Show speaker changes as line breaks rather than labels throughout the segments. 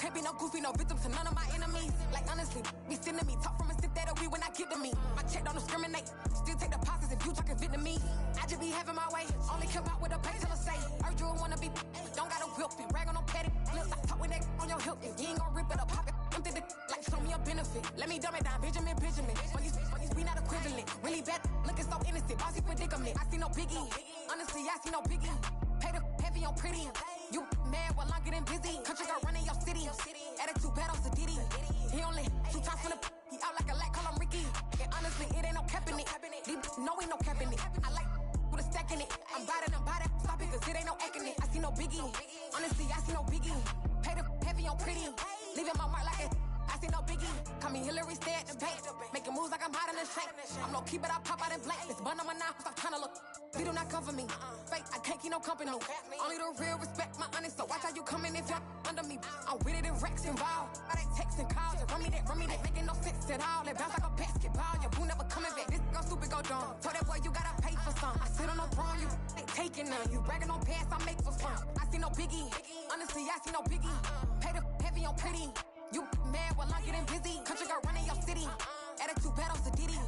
can't be no goofy, no victim to none of my enemies. Like honestly, be sending me talk from a stick that'll be when I get to me. My check don't discriminate, still take deposits if you talking Vietnamese. I just be having my way, only care about what the pay teller say. Urge you wanna be, don't gotta whip it, rag on no petty. Flips, I talk with that on your hip, if you ain't gon' rip it up, pop it. Empty the like show me a benefit. Let me dumb it down, Benjamin. When you we not equivalent. Really bad, looking so innocent. Bossy predicament. I see no biggie. Honestly, I see no biggie. Pay the heavy on pretty. You mad while I'm getting busy. Country girl running your city. Attitude bad on Diddy. He only 2 times from the he out like a lack, call him Ricky. And honestly, it ain't no cap in it. No, ain't no cap in it. I like with a stack in it. I'm by that. Stop it, cause it ain't no acting it. I see no biggie. Honestly, I see no biggie. Pay the heavy on pretty. Leaving my mark like a I see no biggie. Call me Hillary, stay at the bank. Making moves like I'm hiding in shape. I'm low key, but I pop out in black. It's bun on my knife, stop trying to look. They do not cover me. Fake, I can't keep no company. Only the real respect my honest. So watch how you coming if you're under me. I'm with it in Rex involved. I they text and calls and run me that. Making no sense at all. They bounce like a basketball. Your boo never coming back. This go stupid, go dumb. Told that boy you gotta pay for some. I sit on no throne, you ain't taking none. You bragging on past, I make for fun. I see no biggie. Honestly, I see no biggie. Pay the heavy on pretty. You mad while I'm getting busy. Country girl running your city. Attitude bad on Diddy.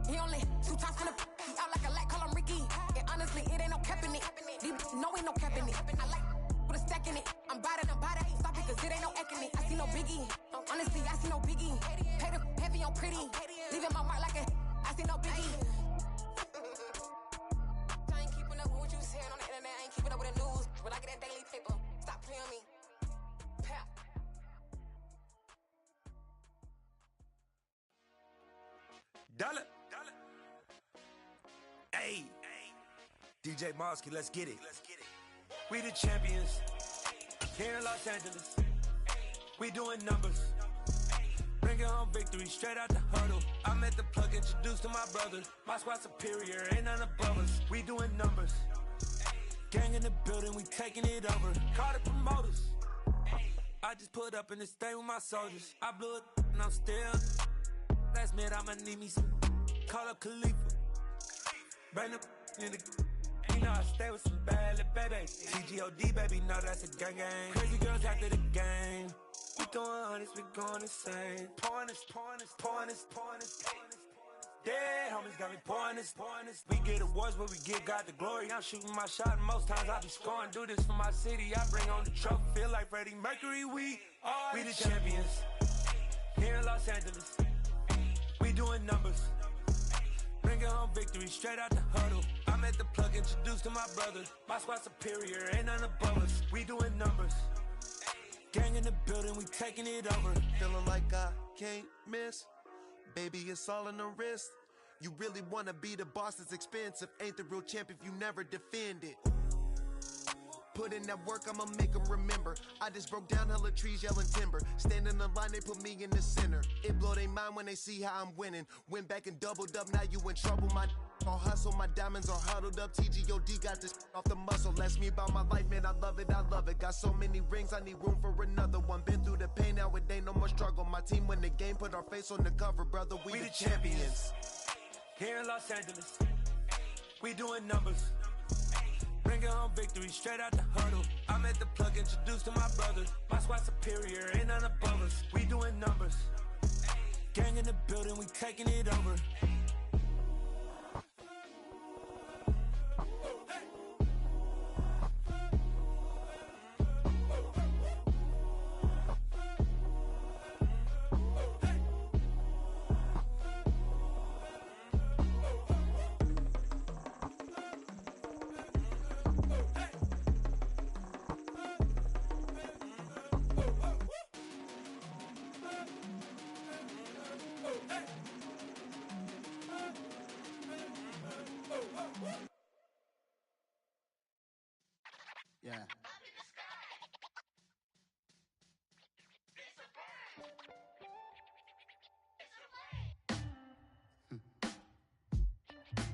He only 2 times from the he out like a lack, call him Ricky. And honestly, it ain't no cap in it. No, ain't no cap in it. I like with a stack in it. I'm by that. Stop it, cause it ain't no acting it. I see no biggie. Honestly, I see no biggie. Pay the heavy on pretty. Leaving my mark like a I see no biggie. I ain't keeping up with what you saying on the internet. I ain't keeping up with the news. When I get that daily paper, stop playing me. Pap.
Dollar. Hey, DJ Mosky, let's get it. We the champions here in Los Angeles. We doing numbers. Bringing home victory straight out the huddle. I'm at the plug, introduced to my brother. My squad superior, ain't none above us. We doing numbers. Gang in the building, we taking it over. Call the promoters. I just put up in this thing with my soldiers. I blew it and I'm still. Last minute I'ma need me some. Call up Khalifa. Bring them in the. You know I stay with some bad little babies. TGOD baby, know that's a gang gang. Crazy girls after the game. We throwing hundreds, we going insane. Pouring this. Dead homies got me pouring this. We get awards, but we give God the glory. I'm shooting my shot, and most times I be scoring. Do this for my city, I bring on the trophy. Feel like Freddie Mercury, we the champions. Here in Los Angeles, we doing numbers. Bringing home victory straight out the huddle. I'm at the plug, introduced to my brother. My squad superior, ain't none above us. We doing numbers. Gang in the building, we taking it over.
Feeling like I can't miss. Baby, it's all in the wrist. You really wanna be the boss, it's expensive. Ain't the real champ if you never defend it. Put in that work, I'ma make them remember. I just broke down hella trees, yelling timber. Stand in the line, they put me in the center. It blow they mind when they see how I'm winning. Went back and doubled up, now you in trouble. My all hustle, my diamonds are huddled up. TGOD got this off the muscle. Ask me about my life, man, I love it. Got so many rings, I need room for another one. Been through the pain, now it ain't no more struggle. My team win the game, put our face on the cover, brother. We the champions.
Here in Los Angeles, we doing numbers. Bringing home victory straight out the huddle. I'm at the plug, introduced to my brother. My squad superior, ain't none above us. We doing numbers. Gang in the building, we taking it over.
Yeah.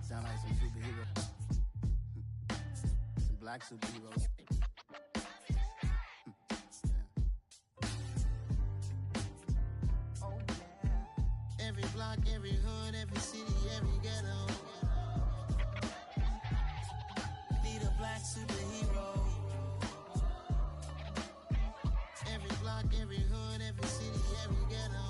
Sound like some superheroes. Some black superheroes. Oh yeah. Every block, every hood, every city, every ghetto. Need a black superhero. Every block, every hood, every city, every ghetto.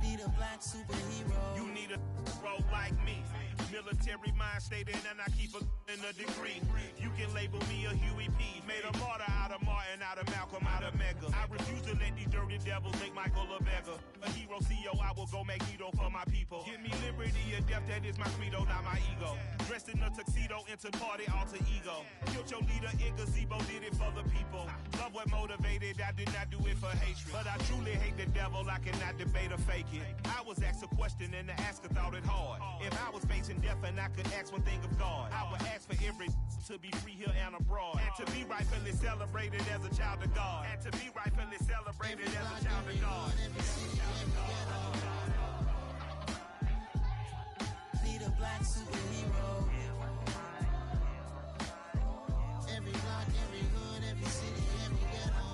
Need a black superhero.
You need a role like me. Military mind stated, and I keep in a degree. You can label me a Huey P. Made a martyr out of Martin, out of Malcolm, out of Mega. I refuse to let these dirty devils make Michael a beggar. A hero CEO, I will go Magneto for my people. Give me liberty or death, that is my credo, not my ego. Dressed in a tuxedo, into party, alter ego. Killed your leader in gazebo, did it for the people. Love what motivated, I did not do it for hatred. But I truly hate the devil, I cannot debate or fake it. I was asked a question and the asker thought it hard. If I was facing death and I could ask one thing of God, I would ask for every to be free here and abroad, and to be rightfully celebrated as a child of God, and to be rightfully celebrated as a child of God.
Need a black superhero. Every block, every hood, every city, every ghetto.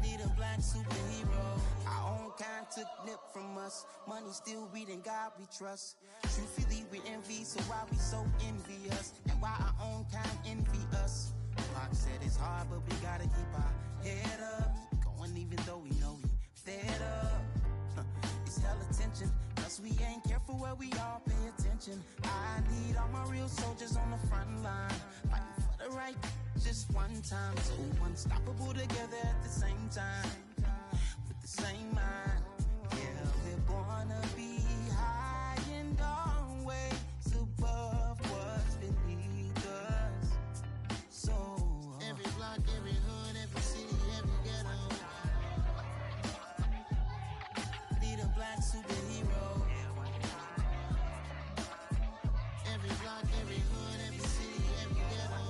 Need a black superhero. Our own kind took nip from us. Money still reading God we trust. Truthfully we envy, so why we so envious? And why our own kind envy us? Pac said it's hard, but we gotta keep our head up. Going even though we know we fed up. It's hell attention, plus we ain't careful where we all pay attention. I need all my real soldiers on the front line, fighting for the right just one time. So unstoppable together at the same time, with the same mind. Yeah, we're gonna be high and always above what's beneath us. So every block, every hood, every city, every ghetto. Need a black superhero. Every block, every hood, every city, every ghetto.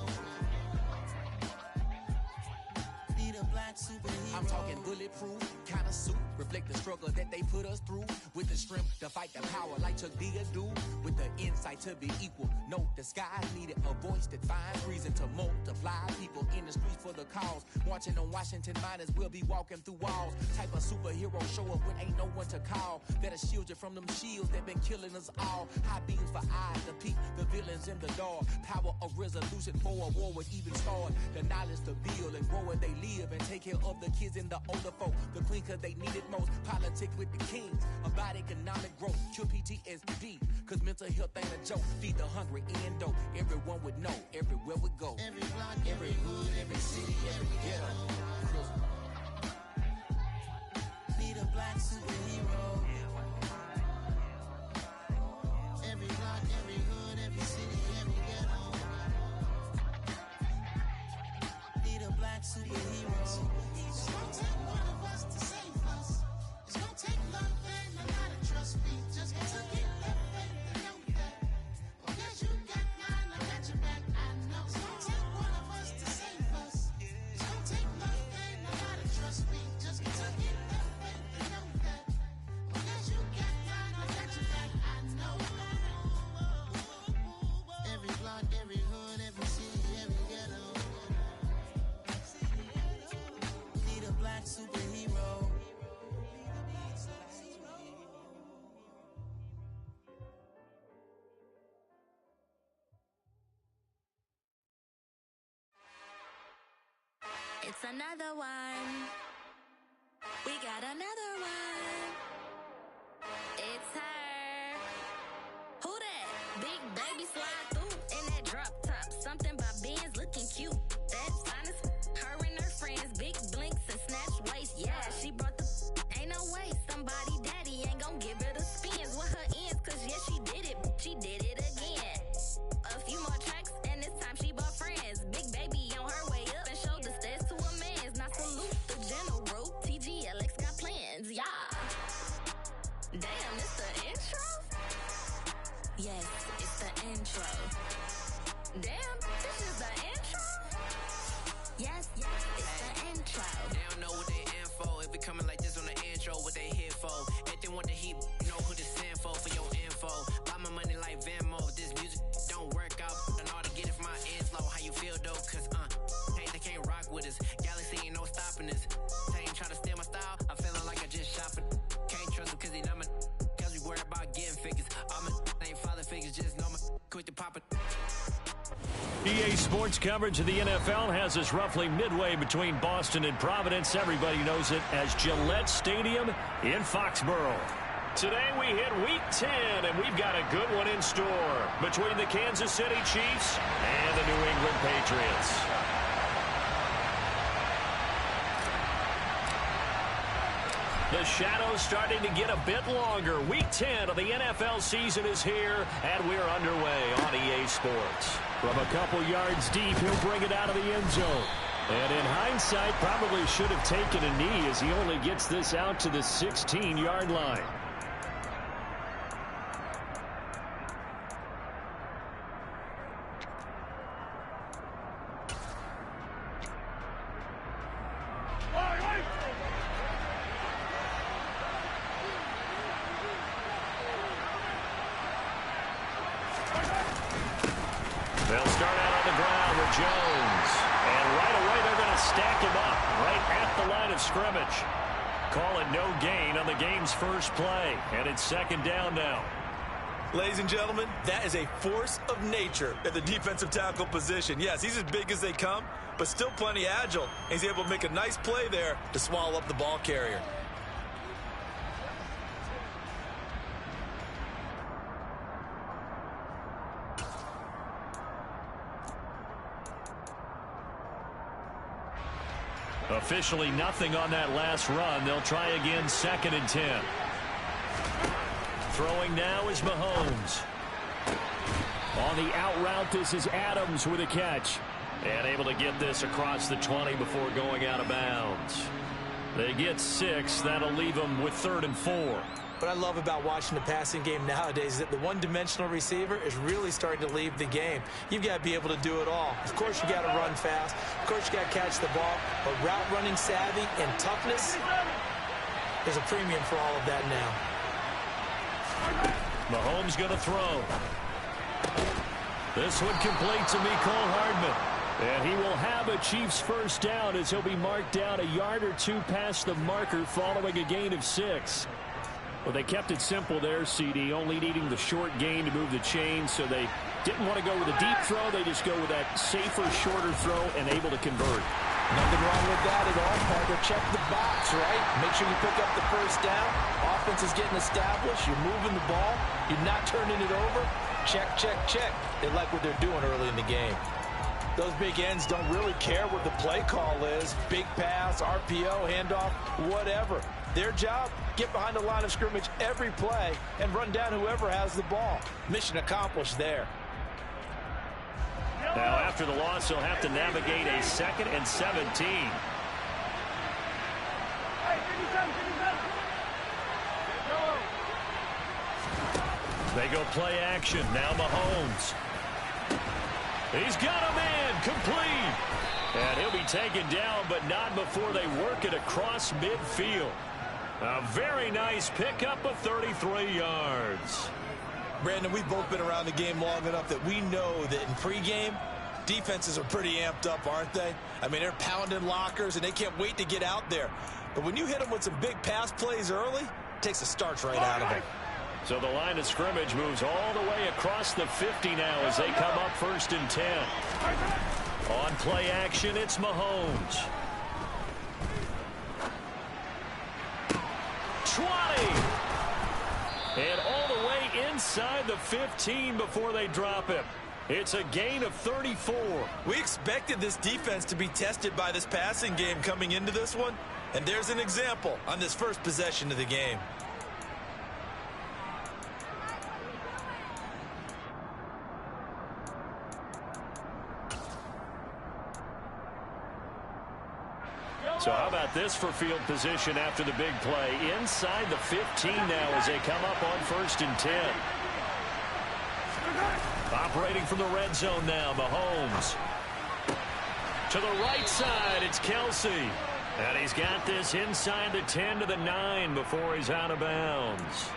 Need a black superhero.
I'm talking bulletproof kind of suit, reflect the struggle that they put us through, with the strength to fight the power like Chuck D do, with the insight to be equal. No disguise needed, a voice that finds reason to multiply. People in the streets for the cause, marching on Washington miners will be walking through walls. Type of superhero show up when ain't no one to call, that'll shield you from them shields that been killing us all. High beams for eyes to peek the villains in the dark. Power of resolution for a war would even start. The knowledge to build and grow where they live, and take care of the kids and the older folk. The queen cause they need it most. Politic with the kings, about economic growth. Cure PTSD, cause mental health ain't a joke. Feed the hungry and dope. Everyone would know, everywhere we go.
Every block, every hood, every city, every ghetto. Need a black superhero. Every block, every hood, every city, every ghetto. Need a black superhero. It's gonna take one of us to save us. It's gonna take love and a lot of trust. We just got to get that faith and know that. Oh, yes, you got mine, I got your back, I know. It's gonna take one of us to save us. It's gonna take love and a lot of trust. We just got to get that faith and know that. Oh, yes, you got mine, I got your back, I know. Every block, every hood, every city, every ghetto. Need a black superhero.
It's another one. We got another one. It's her. Who that? Big baby slide through in that drop top. Something by Benz looking cute. That's finest. Her and her friends, big blinks and snatch waist. Yeah, she brought the. Ain't no way somebody daddy ain't gon' give her the spins with her ends. Cause yeah, she did it. She did it again. A few more tracks and this time she bought friends. Big baby on her way up and showed the stairs to a man's. Now salute the general. TGLX got plans, yeah. Damn, it's the intro? Yes, it's the intro.
EA Sports coverage of the NFL has us roughly midway between Boston and Providence. Everybody knows it as Gillette Stadium in Foxborough. Today we hit Week 10, and we've got a good one in store between the Kansas City Chiefs and the New England Patriots. The shadow's starting to get a bit longer. Week 10 of the NFL season is here, and we're underway on EA Sports. From a couple yards deep, he'll bring it out of the end zone. And in hindsight, probably should have taken a knee as he only gets this out to the 16-yard line. They'll start out on the ground with Jones. And right away, they're going to stack him up right at the line of scrimmage. Call it no gain on the game's first play. And it's second down now.
Ladies and gentlemen, that is a force of nature at the defensive tackle position. Yes, he's as big as they come, but still plenty agile. He's able to make a nice play there to swallow up the ball carrier.
Officially nothing on that last run. They'll try again, 2nd and 10. Throwing now is Mahomes. On the out route, this is Adams with a catch. And able to get this across the 20 before going out of bounds. They get 6. That'll leave them with 3rd and 4.
What I love about watching the passing game nowadays is that the one-dimensional receiver is really starting to leave the game. You've got to be able to do it all. Of course, you got to run fast. Of course, you got to catch the ball. But route running savvy and toughness, there's a premium for all of that now.
Mahomes going to throw. This one complete to Mecole Hardman. And he will have a Chiefs first down as he'll be marked down a yard or two past the marker following a gain of 6. Well, they kept it simple there, CD, only needing the short gain to move the chain, so they didn't want to go with a deep throw. They just go with that safer, shorter throw and able to convert.
Nothing wrong with that at all, Parker. Check the box, right? Make sure you pick up the first down. Offense is getting established. You're moving the ball. You're not turning it over. Check, check, check. They like what they're doing early in the game. Those big ends don't really care what the play call is. Big pass, RPO, handoff, whatever. Their job, get behind the line of scrimmage every play and run down whoever has the ball. Mission accomplished there.
Now, after the loss, he'll have to navigate a 2nd and 17. They go play action. Now Mahomes. He's got a man complete. And he'll be taken down, but not before they work it across midfield. A very nice pickup of 33 yards.
Brandon, we've both been around the game long enough that we know that in pregame, defenses are pretty amped up, aren't they? I mean, they're pounding lockers, and they can't wait to get out there. But when you hit them with some big pass plays early, it takes the starch right out of them.
So the line of scrimmage moves all the way across the 50 now as they come up 1st and 10. On play action, it's Mahomes. 20. And all the way inside the 15 before they drop him. It's a gain of 34.
We expected this defense to be tested by this passing game coming into this one. And there's an example on this first possession of the game.
So how about this for field position after the big play? Inside the 15 now as they come up on 1st and 10. Operating from the red zone now, Mahomes. To the right side, it's Kelsey. And he's got this inside the 10 to the 9 before he's out of bounds.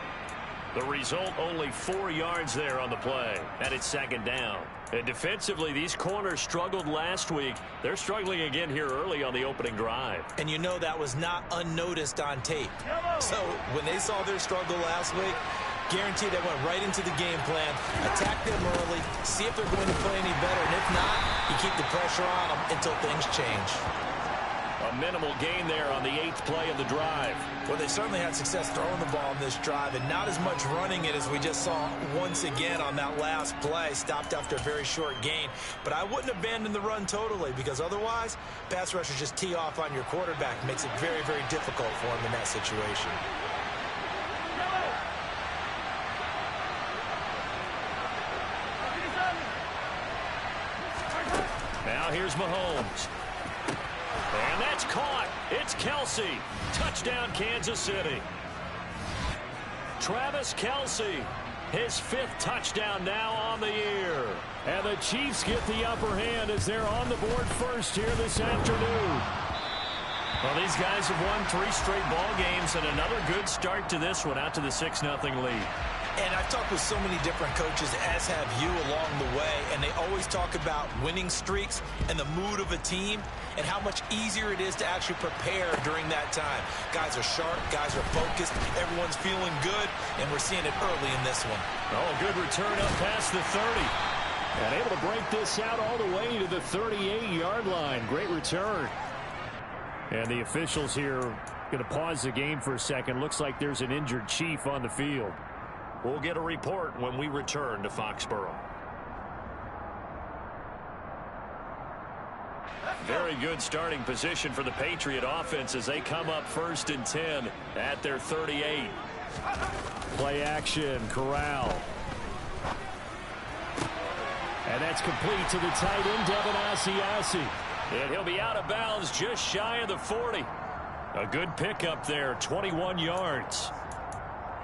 The result, only 4 yards there on the play. And it's 2nd down. And defensively, these corners struggled last week. They're struggling again here early on the opening drive.
And you know that was not unnoticed on tape.
So when they saw their struggle last week, guarantee they went right into the game plan, attack them early, see if they're going to play any better, and if not, you keep the pressure on them until things change.
A minimal gain there on the 8th play of the drive.
Well, they certainly had success throwing the ball in this drive and not as much running it as we just saw once again on that last play. Stopped after a very short gain. But I wouldn't abandon the run totally, because otherwise, pass rushers just tee off on your quarterback. Makes it very, very difficult for him in that situation.
Now here's Mahomes. And that's caught. It's Kelce. Touchdown, Kansas City. Travis Kelce, his 5th touchdown now on the year. And the Chiefs get the upper hand as they're on the board first here this afternoon. Well, these guys have won 3 straight ball games and another good start to this one out to the 6-0 lead.
And I've talked with so many different coaches, as have you, along the way, and they always talk about winning streaks and the mood of a team and how much easier it is to actually prepare during that time. Guys are sharp, guys are focused, everyone's feeling good, and we're seeing it early in this one.
Oh, a good return up past the 30. And able to break this out all the way to the 38-yard line. Great return. And the officials here going to pause the game for a second. Looks like there's an injured Chief on the field. We'll get a report when we return to Foxborough. Very good starting position for the Patriot offense as they come up 1st and 10 at their 38. Play action, Corral. And that's complete to the tight end, Devin Asiasi. And he'll be out of bounds just shy of the 40. A good pickup there, 21 yards.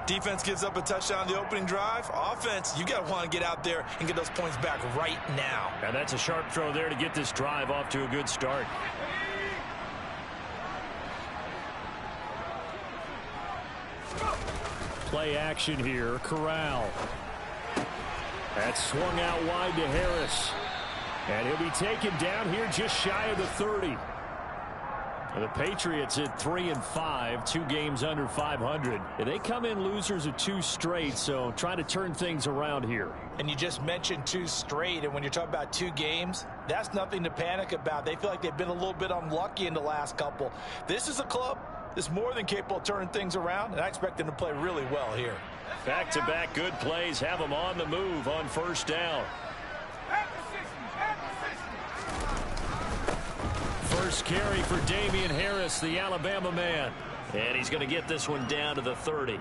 Defense gives up a touchdown the opening drive. Offense, you got to want to get out there and get those points back right now.
And that's a sharp throw there to get this drive off to a good start. Play action here, Corral. That's swung out wide to Harris. And he'll be taken down here just shy of the 30. The Patriots at 3-5, 2 games under 500. They come in losers of 2 straight, so trying to turn things around here.
And you just mentioned 2 straight, and when you're talking about 2 games, that's nothing to panic about. They feel like they've been a little bit unlucky in the last couple. This is a club that's more than capable of turning things around, and I expect them to play really well here.
Back-to-back good plays have them on the move on 1st down. First carry for Damian Harris, the Alabama man. And he's going to get this one down to the 30.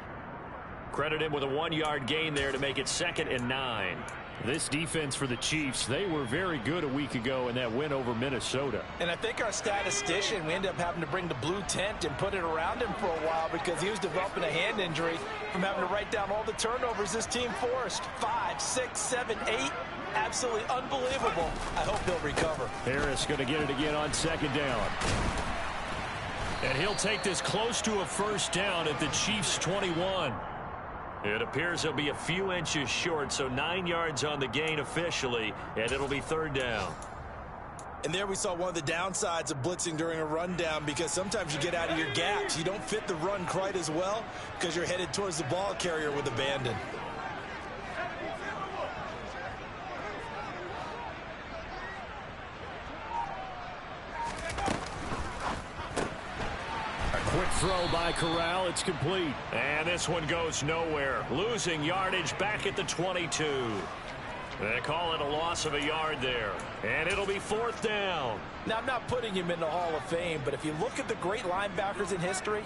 Credit him with a 1-yard gain there to make it 2nd and 9. This defense for the Chiefs, they were very good a week ago in that win over Minnesota.
And I think our statistician, we ended up having to bring the blue tent and put it around him for a while because he was developing a hand injury from having to write down all the turnovers this team forced. 5, 6, 7, 8. Absolutely unbelievable. I hope he'll recover.
Harris going to get it again on 2nd down. And he'll take this close to a 1st down at the Chiefs' 21. It appears he'll be a few inches short, so 9 yards on the gain officially, and it'll be 3rd down.
And there we saw one of the downsides of blitzing during a rundown, because sometimes you get out of your gaps. You don't fit the run quite as well because you're headed towards the ball carrier with abandon.
Quick throw by Corral. It's complete. And this one goes nowhere. Losing yardage back at the 22. They call it a loss of a yard there. And it'll be 4th down.
Now, I'm not putting him in the Hall of Fame, but if you look at the great linebackers in history,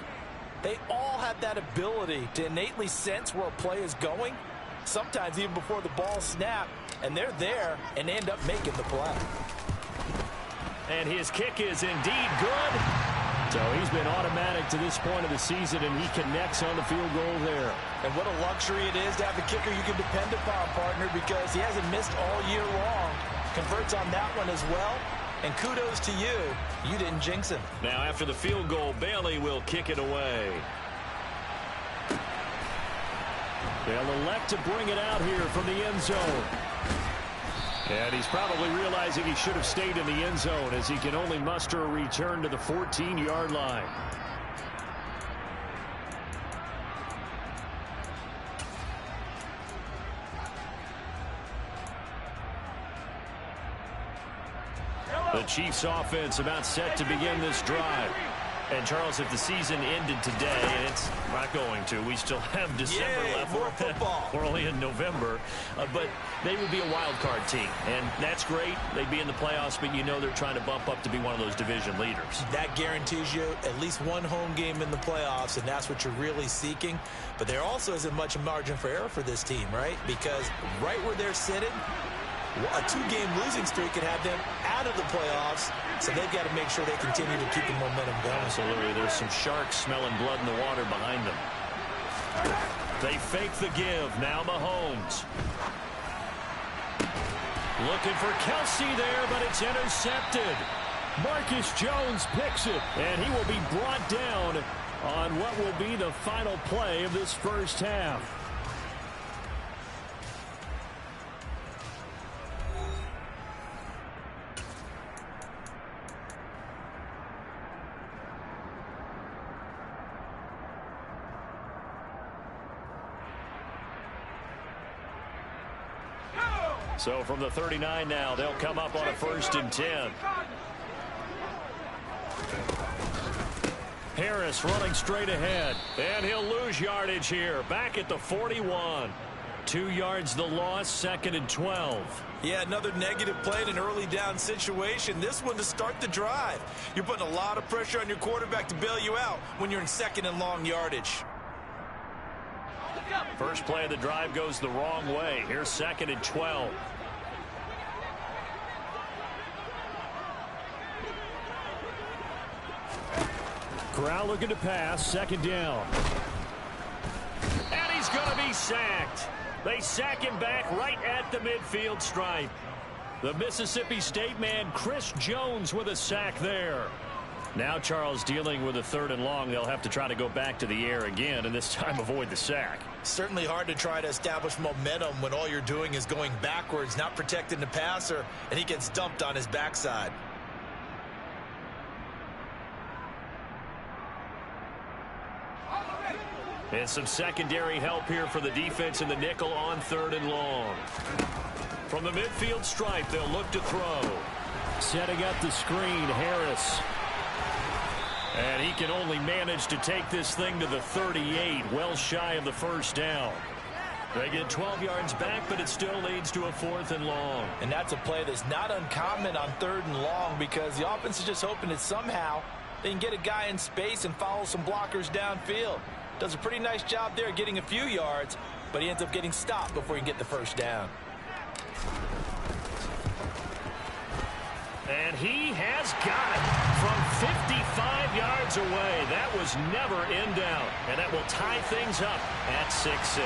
they all have that ability to innately sense where a play is going, sometimes even before the ball snapped, and they're there and end up making the play.
And his kick is indeed good. So he's been automatic to this point of the season, and he connects on the field goal there.
And what a luxury it is to have a kicker you can depend upon, partner, because he hasn't missed all year long. Converts on that one as well. And kudos to you. You didn't jinx him.
Now after the field goal, Bailey will kick it away. They'll elect to bring it out here from the end zone. And he's probably realizing he should have stayed in the end zone as he can only muster a return to the 14-yard line. Chiefs offense about set to begin this drive. And, Charles, if the season ended today, and it's not going to, we still have December left.
More football.
We're only in November. But they would be a wild card team. And that's great. They'd be in the playoffs, but you know they're trying to bump up to be one of those division leaders.
That guarantees you at least one home game in the playoffs, and that's what you're really seeking. But there also isn't much margin for error for this team, right? Because right where they're sitting, a 2-game losing streak could have them out of the playoffs, so they've got to make sure they continue to keep the momentum going.
Absolutely. There's some sharks smelling blood in the water behind them. They fake the give. Now Mahomes. Looking for Kelsey there, but it's intercepted. Marcus Jones picks it, and he will be brought down on what will be the final play of this first half. So from the 39 now, they'll come up on a 1st and 10. Harris running straight ahead, and he'll lose yardage here. Back at the 41. 2 yards the loss, 2nd and 12.
Yeah, another negative play in an early down situation. This one to start the drive. You're putting a lot of pressure on your quarterback to bail you out when you're in 2nd and long yardage.
First play of the drive goes the wrong way. Here's 2nd and 12. Corral looking to pass. 2nd down. And he's going to be sacked. They sack him back right at the midfield stripe. The Mississippi State man, Chris Jones, with a sack there. Now Charles dealing with a 3rd and long. They'll have to try to go back to the air again, and this time avoid the sack.
Certainly hard to try to establish momentum when all you're doing is going backwards, not protecting the passer, and he gets dumped on his backside.
And some secondary help here for the defense in the nickel on 3rd and long. From the midfield stripe, they'll look to throw. Setting up the screen, Harris. And he can only manage to take this thing to the 38, well shy of the 1st down. They get 12 yards back, but it still leads to a 4th and long.
And that's a play that's not uncommon on 3rd and long because the offense is just hoping that somehow they can get a guy in space and follow some blockers downfield. Does a pretty nice job there getting a few yards, but he ends up getting stopped before he can get the 1st down.
And he has got it from 55 yards away. That was never in doubt. And that will tie things up at 6-6.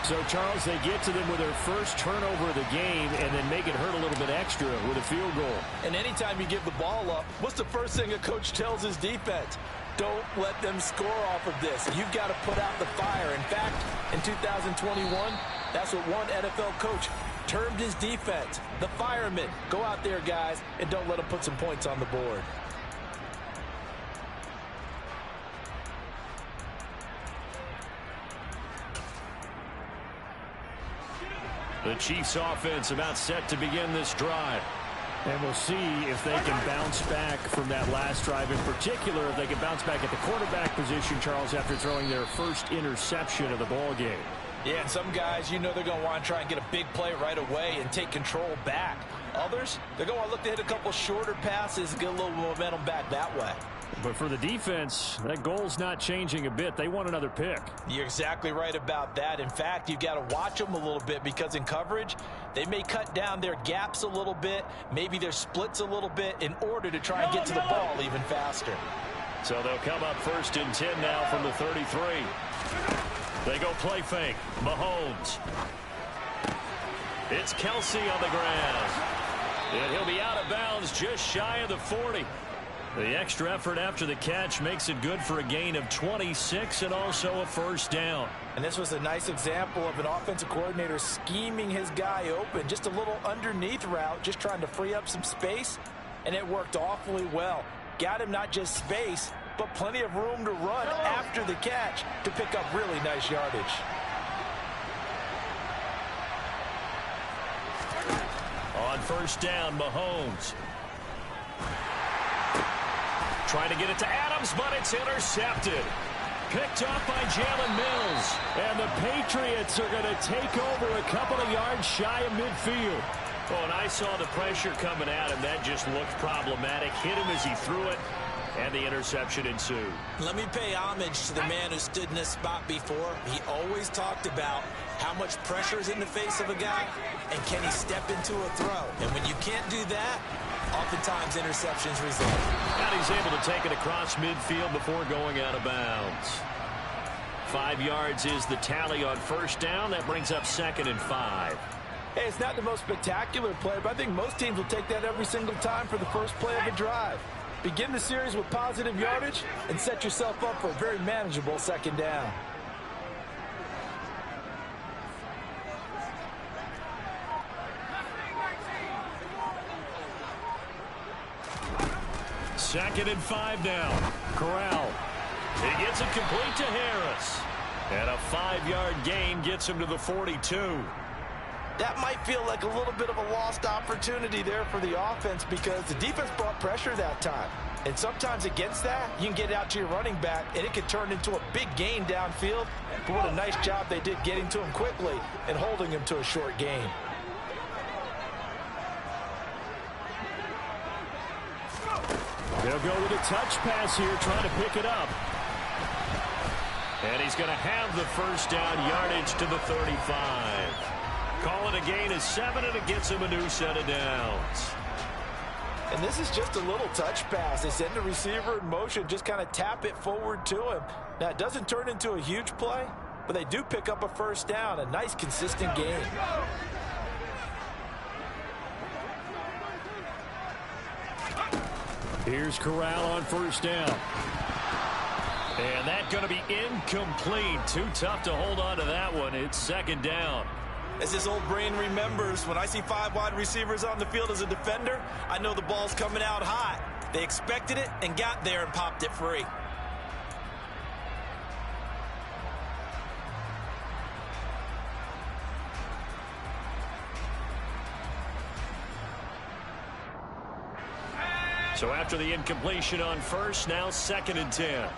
So, Charles, they get to them with their first turnover of the game and then make it hurt a little bit extra with a field goal.
And anytime you give the ball up, what's the first thing a coach tells his defense? Don't let them score off of this. You've got to put out the fire. In fact, in 2021, that's what one NFL coach termed his defense, the firemen. Go out there, guys, and don't let them put some points on the board.
The Chiefs offense about set to begin this drive. And we'll see if they can bounce back from that last drive. In particular, if they can bounce back at the quarterback position, Charles, after throwing their first interception of the ball game.
Yeah, and some guys, you know they're going to want to try and get a big play right away and take control back. Others, they're going to want to look to hit a couple shorter passes and get a little momentum back that way.
But for the defense, that goal's not changing a bit. They want another pick.
You're exactly right about that. In fact, you've got to watch them a little bit because in coverage, they may cut down their gaps a little bit, maybe their splits a little bit in order to try and get to the ball even faster.
So they'll come up 1st and 10 now from the 33. They go play fake. Mahomes. It's Kelsey on the ground. And he'll be out of bounds just shy of the 40. The extra effort after the catch makes it good for a gain of 26 and also a 1st down.
And this was a nice example of an offensive coordinator scheming his guy open. Just a little underneath route, just trying to free up some space, and it worked awfully well. Got him not just space, but plenty of room to run after the catch to pick up really nice yardage.
On 1st down, Mahomes. Trying to get it to Adams, but it's intercepted. Picked off by Jalen Mills. And the Patriots are going to take over a couple of yards shy of midfield. Oh, and I saw the pressure coming at him. That just looked problematic. Hit him as he threw it, and the interception ensued.
Let me pay homage to the man who stood in this spot before. He always talked about how much pressure is in the face of a guy, and can he step into a throw. And when you can't do that, oftentimes interceptions result.
And he's able to take it across midfield before going out of bounds. 5 yards is the tally on first down. That brings up 2nd and 5.
Hey, it's not the most spectacular play, but I think most teams will take that every single time for the first play of a drive. Begin the series with positive yardage and set yourself up for a very manageable 2nd down.
Second and 5 now. Corral. He gets it complete to Harris. And a 5-yard gain gets him to the 42.
That might feel like a little bit of a lost opportunity there for the offense because the defense brought pressure that time. And sometimes against that, you can get out to your running back, and it could turn into a big gain downfield. But what a nice job they did getting to him quickly and holding him to a short gain.
They'll go with a touch pass here, trying to pick it up. And he's going to have the first down, yardage to the 35. Call it a gain of 7, and it gets him a new set of downs.
And this is just a little touch pass. They send the receiver in motion, just kind of tap it forward to him. Now, it doesn't turn into a huge play, but they do pick up a first down, a nice, consistent gain.
Here's Corral on first down. And that's going to be incomplete. Too tough to hold on to that one. It's 2nd down.
As his old brain remembers, when I see 5 wide receivers on the field as a defender, I know the ball's coming out hot. They expected it and got there and popped it free.
So after the incompletion on first, now 2nd and 10.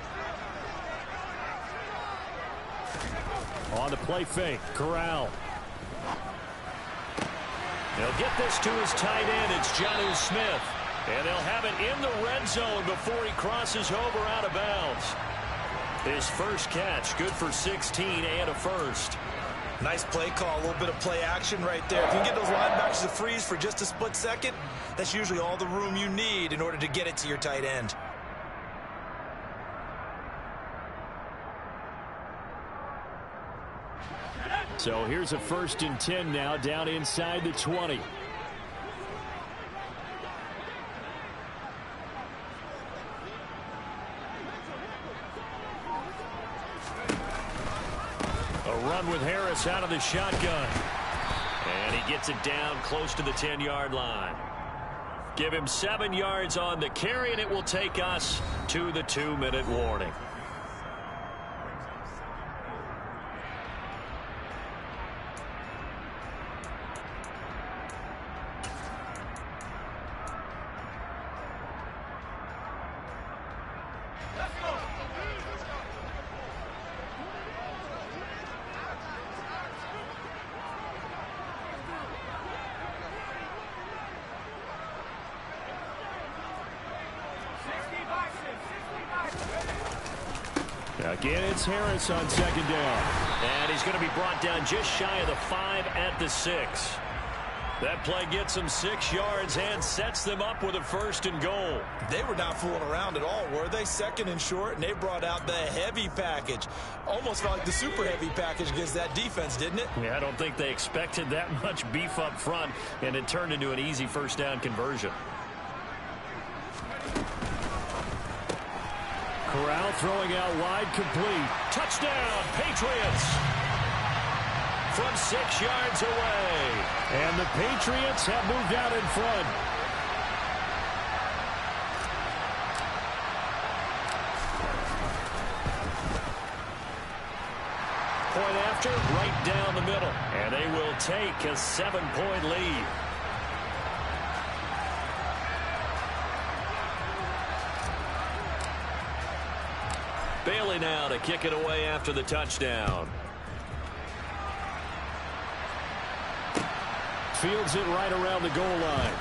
On the play fake, Corral. They'll get this to his tight end. It's Jonnu Smith. And they'll have it in the red zone before he crosses over out of bounds. His first catch, good for 16 and a first.
Nice play call, a little bit of play action right there. If you can get those linebackers to freeze for just a split second, that's usually all the room you need in order to get it to your tight end.
So here's a 1st and 10 now, down inside the 20. A run with Harris out of the shotgun. And he gets it down close to the 10-yard line. Give him 7 yards on the carry, and it will take us to the 2-minute warning. Again, it's Harris on 2nd down. And he's going to be brought down just shy of the 5 at the 6. That play gets them 6 yards and sets them up with a 1st and goal.
They were not fooling around at all, were they? 2nd and short, and they brought out the heavy package. Almost felt like the super heavy package against that defense, didn't it?
Yeah, I don't think they expected that much beef up front, and it turned into an easy 1st down conversion. Corral throwing out wide, complete. Touchdown, Patriots! From 6 yards away. And the Patriots have moved out in front. Point after, right down the middle. And they will take a 7-point lead. Bailey now to kick it away after the touchdown. Fields it right around the goal line.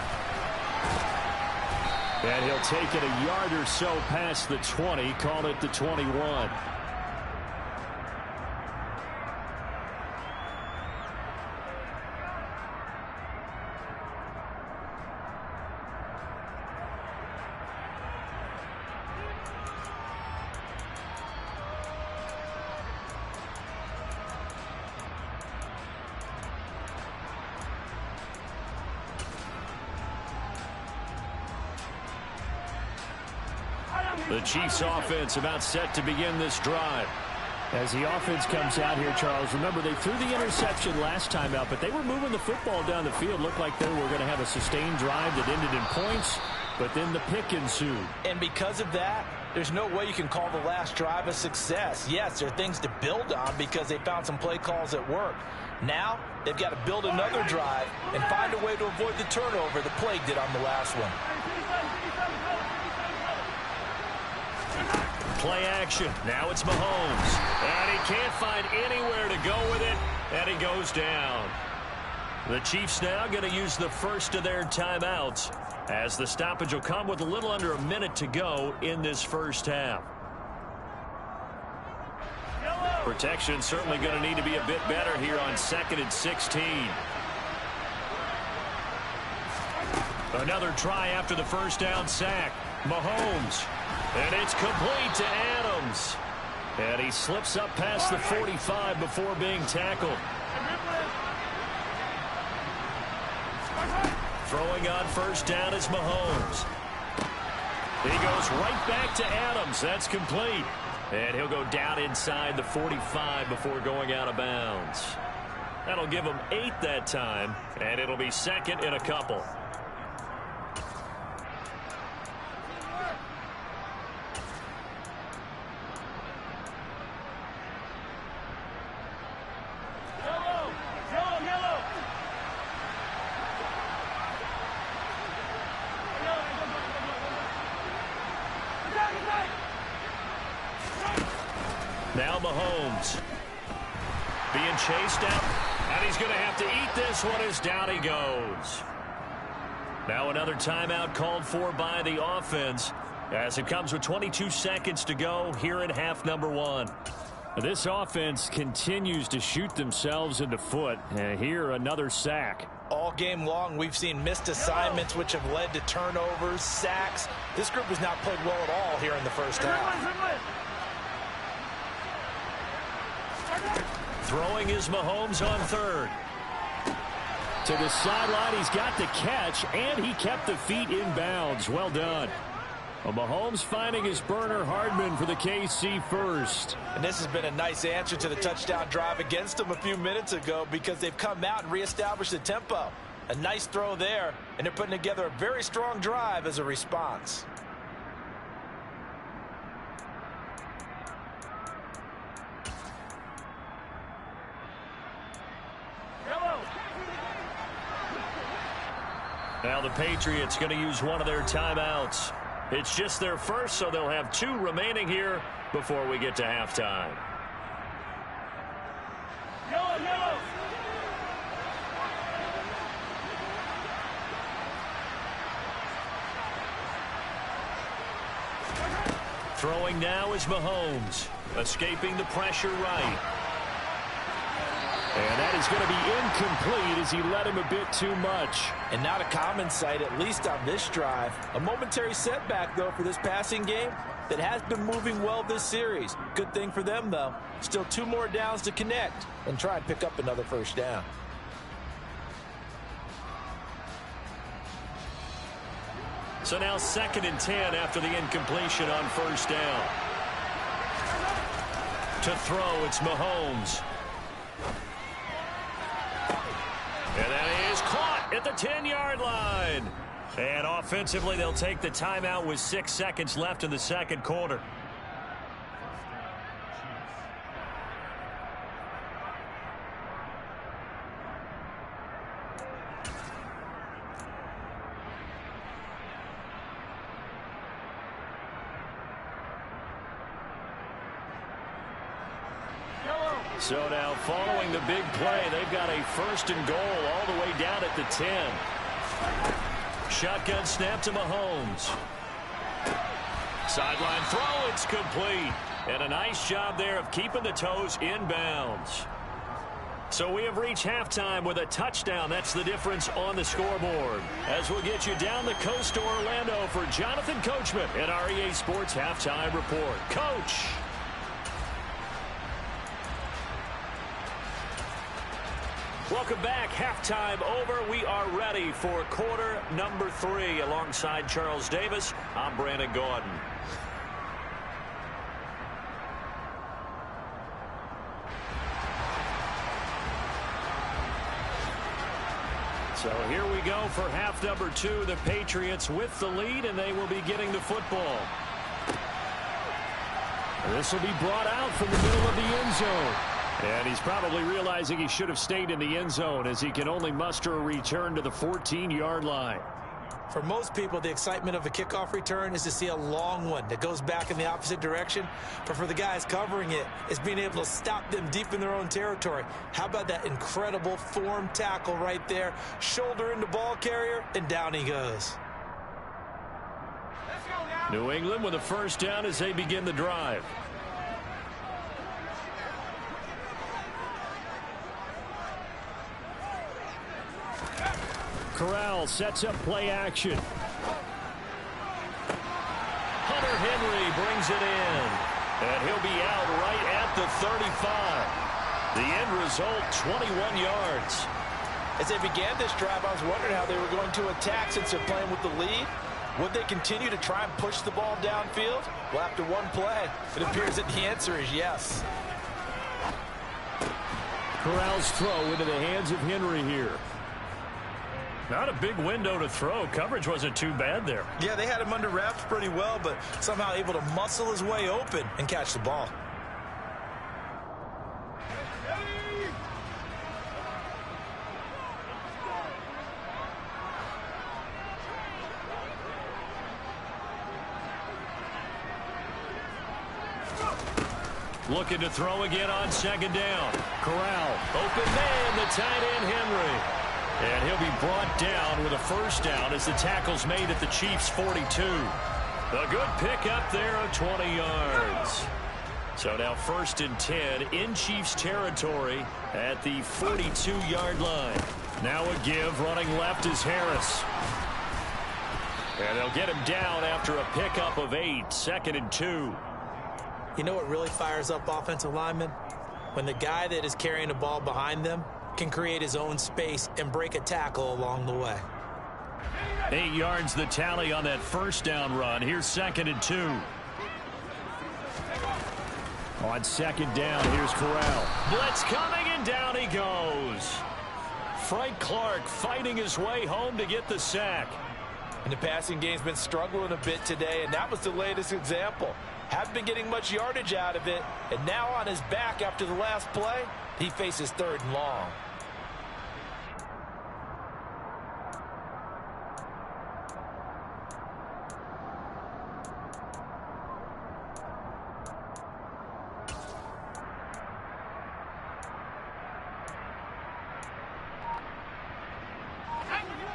And he'll take it a yard or so past the 20, call it the 21. The Chiefs offense about set to begin this drive.
As the offense comes out here, Charles, remember they threw the interception last time out, but they were moving the football down the field. Looked like they were going to have a sustained drive that ended in points, but then the pick ensued.
And because of that, there's no way you can call the last drive a success. Yes, there are things to build on because they found some play calls that work. Now, they've got to build another drive and find a way to avoid the turnover the Plague did on the last one.
Play action. Now it's Mahomes. And he can't find anywhere to go with it. And he goes down. The Chiefs now going to use the first of their timeouts as the stoppage will come with a little under a minute to go in this first half. Protection certainly going to need to be a bit better here on 2nd and 16. Another try after the first down sack. Mahomes. And it's complete to Adams. And he slips up past the 45 before being tackled. Throwing on first down is Mahomes. He goes right back to Adams. That's complete. And he'll go down inside the 45 before going out of bounds. That'll give him 8 that time, and it'll be second and a couple. Now Mahomes being chased out, and he's going to have to eat this one as down he goes. Now another timeout called for by the offense as it comes with 22 seconds to go here in half number 1.
This offense continues to shoot themselves in the foot, and here another sack.
All game long, we've seen missed assignments which have led to turnovers, sacks. This group has not played well at all here in the first half.
Throwing is Mahomes on third.
To the sideline, he's got the catch, and he kept the feet in bounds. Well done. Well, Mahomes finding his burner Hardman for the KC first.
And this has been a nice answer to the touchdown drive against them a few minutes ago because they've come out and reestablished the tempo. A nice throw there, and they're putting together a very strong drive as a response.
Now the Patriots going to use one of their timeouts. It's just their first, so they'll have 2 remaining here before we get to halftime. Throwing now is Mahomes, escaping the pressure right.
And that is going to be incomplete as he led him a bit too much.
And not a common sight, at least on this drive. A momentary setback, though, for this passing game that has been moving well this series. Good thing for them, though. Still 2 more downs to connect and try and pick up another first down.
So now 2nd and 10 after the incompletion on first down. To throw, it's Mahomes. And that is caught at the 10-yard line. And offensively, they'll take the timeout with 6 seconds left in the second quarter. So now following the big play, they've got a 1st and goal all the way down at the 10. Shotgun snap to Mahomes. Sideline throw, it's complete. And a nice job there of keeping the toes inbounds. So we have reached halftime with a touchdown. That's the difference on the scoreboard. As we'll get you down the coast to Orlando for Jonathan Coachman and our EA Sports Halftime Report. Coach. Welcome back. Halftime over. We are ready for quarter number 3. Alongside Charles Davis, I'm Brandon Gaudin. So here we go for half number 2. The Patriots with the lead, and they will be getting the football. This will be brought out from the middle of the end zone. And he's probably realizing he should have stayed in the end zone as he can only muster a return to the 14-yard line.
For most people, the excitement of a kickoff return is to see a long one that goes back in the opposite direction. But for the guys covering it, it's being able to stop them deep in their own territory. How about that incredible form tackle right there? Shoulder into ball carrier, and down he goes.
New England with a 1st down as they begin the drive. Corral sets up play action. Hunter Henry brings it in. And he'll be out right at the 35. The end result, 21 yards.
As they began this drive, I was wondering how they were going to attack since they're playing with the lead. Would they continue to try and push the ball downfield? Well, after one play, it appears that the answer is yes.
Corral's throw into the hands of Henry here. Not a big window to throw. Coverage wasn't too bad there.
Yeah, they had him under wraps pretty well, but somehow able to muscle his way open and catch the ball.
Looking to throw again on 2nd down. Corral, open man, the tight end Henry. And he'll be brought down with a 1st down as the tackle's made at the Chiefs' 42. A good pickup there of 20 yards. So now 1st and 10 in Chiefs territory at the 42-yard line. Now a give, running left is Harris. And they'll get him down after a pickup of 8, 2nd and 2.
You know what really fires up offensive linemen? When the guy that is carrying the ball behind them can create his own space and break a tackle along the way.
8 yards the tally on that 1st down run. Here's 2nd and 2. On 2nd down, here's Corral. Blitz coming, and down he goes. Frank Clark fighting his way home to get the sack.
And the passing game's been struggling a bit today, and that was the latest example. Haven't been getting much yardage out of it, and now on his back after the last play, he faces 3rd and long.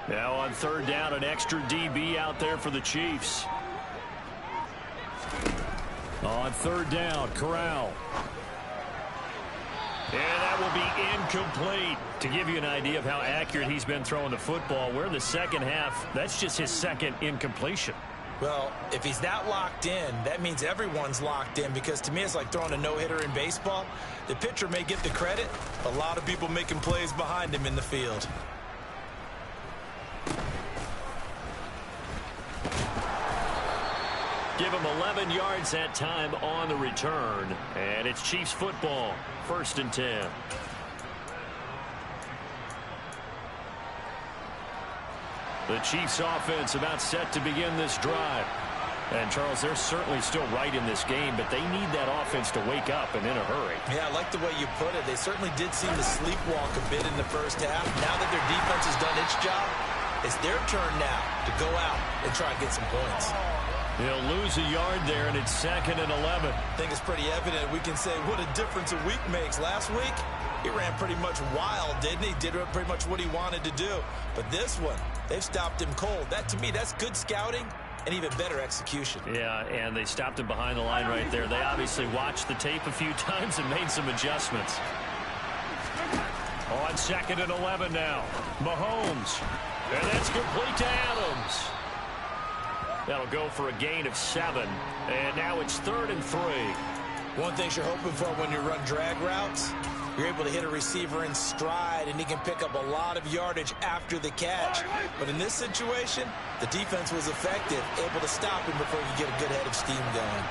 Now on 3rd down, an extra DB out there for the Chiefs. On 3rd down, Corral. And that will be incomplete. To give you an idea of how accurate he's been throwing the football, we're in the 2nd half. That's just his 2nd incompletion.
Well, if he's not locked in, that means everyone's locked in, because to me it's like throwing a no-hitter in baseball. The pitcher may get the credit, a lot of people making plays behind him in the field.
Give him 11 yards that time on the return. And it's Chiefs football, 1st and 10. The Chiefs offense about set to begin this drive. And, Charles, they're certainly still right in this game, but they need that offense to wake up and in a hurry.
Yeah, I like the way you put it. They certainly did seem to sleepwalk a bit in the 1st half. Now that their defense has done its job, it's their turn now to go out and try and get some points.
He'll lose a yard there, and it's 2nd and 11.
I think it's pretty evident. We can say what a difference a week makes. Last week, he ran pretty much wild, didn't he? Did pretty much what he wanted to do. But this one, they've stopped him cold. That, to me, that's good scouting and even better execution.
Yeah, and they stopped him behind the line right there. They obviously watched the tape a few times and made some adjustments. On 2nd and 11 now. Mahomes. And that's complete to Adams. That'll go for a gain of 7. And now it's 3rd and 3.
One thing you're hoping for when you run drag routes, you're able to hit a receiver in stride, and he can pick up a lot of yardage after the catch. But in this situation, the defense was effective, able to stop him before you get a good head of steam going.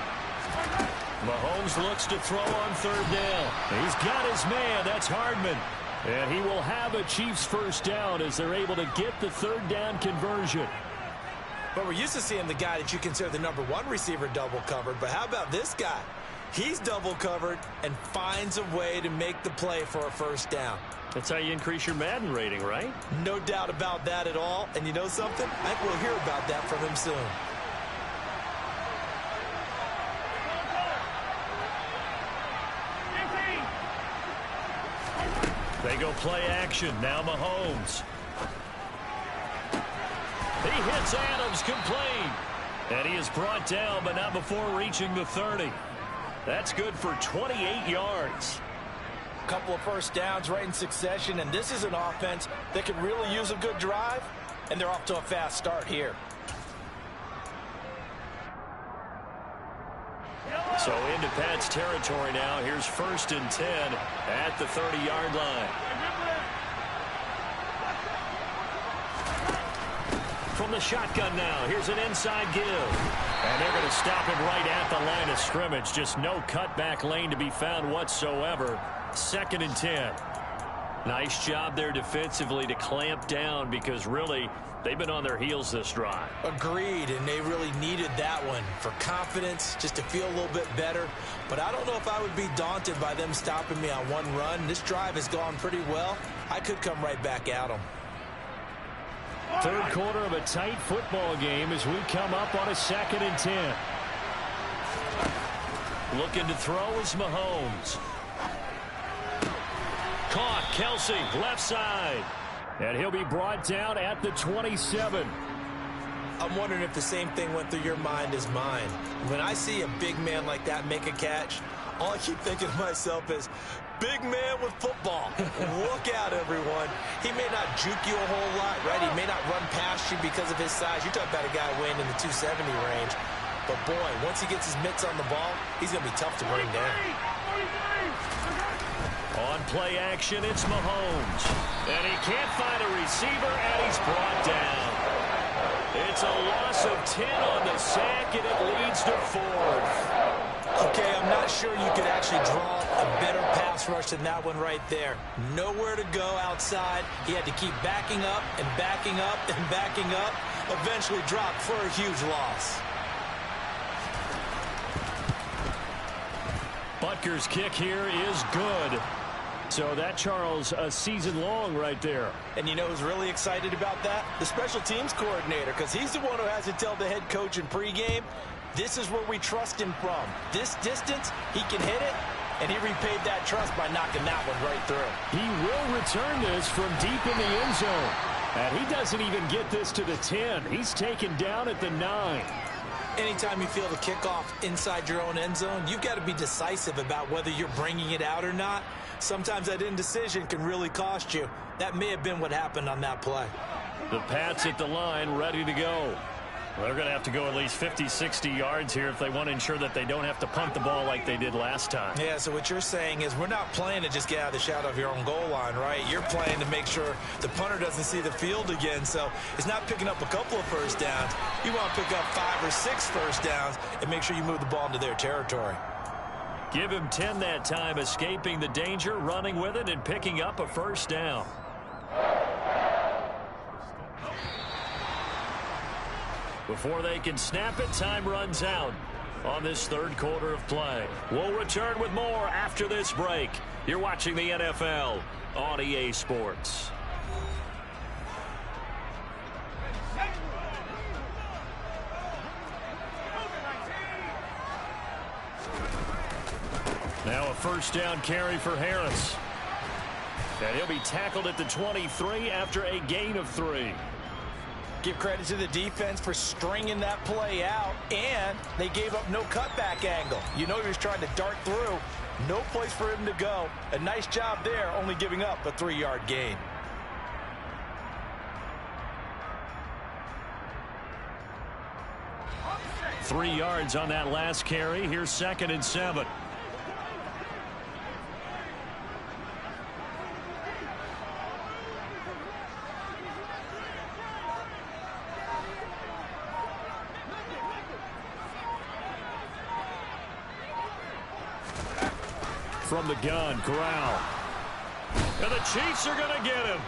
Mahomes looks to throw on 3rd down. He's got his man. That's Hardman. And he will have a Chiefs first down as they're able to get the 3rd down conversion.
But we're used to seeing the guy that you consider the #1 receiver double covered. But how about this guy? He's double covered and finds a way to make the play for a first down.
That's how you increase your Madden rating, right?
No doubt about that at all. And you know something? I think we'll hear about that from him soon.
They go play action. Now Mahomes. He hits Adams complete. And he is brought down, but not before reaching the 30. That's good for 28 yards.
A couple of first downs right in succession, and this is an offense that can really use a good drive, and they're off to a fast start here.
So into Pat's territory now. Here's 1st and 10 at the 30-yard line. From the shotgun now, here's an inside give. And they're going to stop him right at the line of scrimmage. Just no cutback lane to be found whatsoever. 2nd and 10. Nice job there defensively to clamp down because really they've been on their heels this drive.
Agreed, and they really needed that one for confidence, just to feel a little bit better. But I don't know if I would be daunted by them stopping me on one run. This drive has gone pretty well. I could come right back at them.
3rd quarter of a tight football game as we come up on a 2nd and 10. Looking to throw is Mahomes. Caught, Kelsey, left side. And he'll be brought down at the 27.
I'm wondering if the same thing went through your mind as mine. When I see a big man like that make a catch, all I keep thinking to myself is, big man with football. Look out, everyone. He may not juke you a whole lot, right? He may not run past you because of his size. You're talking about a guy weighing in the 270 range. But, boy, once he gets his mitts on the ball, he's going to be tough to bring down.
On play action, it's Mahomes. And he can't find a receiver, and he's brought down. It's a loss of 10 on the sack, and it leads to 4th.
Okay, I'm not sure you could actually draw a better pass rush than that one right there. Nowhere to go outside. He had to keep backing up and backing up and backing up. Eventually dropped for a huge loss.
Butker's kick here is good. So that, Charles, a season long right there.
And you know who's really excited about that? The special teams coordinator, because he's the one who has to tell the head coach in pregame, this is where we trust him from. This distance, he can hit it, and he repaid that trust by knocking that one right through.
He will return this from deep in the end zone. And he doesn't even get this to the 10. He's taken down at the 9.
Anytime you feel the kickoff inside your own end zone, you've got to be decisive about whether you're bringing it out or not. Sometimes that indecision can really cost you. That may have been what happened on that play.
The Pats at the line, ready to go. Well, they're going to have to go at least 50, 60 yards here if they want to ensure that they don't have to punt the ball like they did last time.
Yeah, so what you're saying is we're not playing to just get out of the shadow of your own goal line, right? You're playing to make sure the punter doesn't see the field again. So it's not picking up a couple of first downs. You want to pick up 5 or 6 first downs and make sure you move the ball into their territory.
Give him 10 that time, escaping the danger, running with it, and picking up a first down. Before they can snap it, time runs out on this 3rd quarter of play. We'll return with more after this break. You're watching the NFL on EA Sports.
Now a first down carry for Harris. And he'll be tackled at the 23 after a gain of 3.
Give credit to the defense for stringing that play out, and they gave up no cutback angle. You know he was trying to dart through. No place for him to go. A nice job there, only giving up a 3-yard gain.
Three yards on that last carry. Here's 2nd and 7. From the gun, Corral. And the Chiefs are going to get him.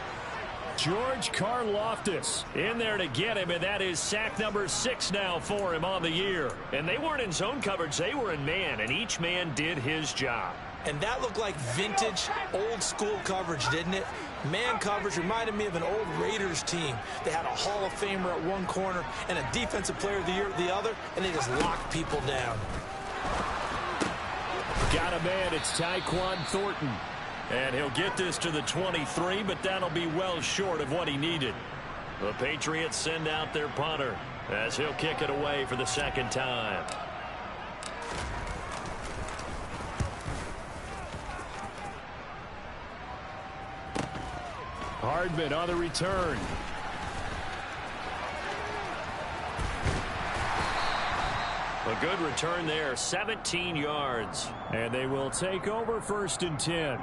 George Karlaftis in there to get him, and that is sack number 6 now for him on the year. And they weren't in zone coverage, they were in man, and each man did his job.
And that looked like vintage, old-school coverage, didn't it? Man coverage reminded me of an old Raiders team. They had a Hall of Famer at one corner and a Defensive Player of the Year at the other, and they just locked people down.
Got a man, it's Tyquan Thornton. And he'll get this to the 23, but that'll be well short of what he needed. The Patriots send out their punter as he'll kick it away for the 2nd time. Hardman on the return. A good return there, 17 yards. And they will take over 1st and 10.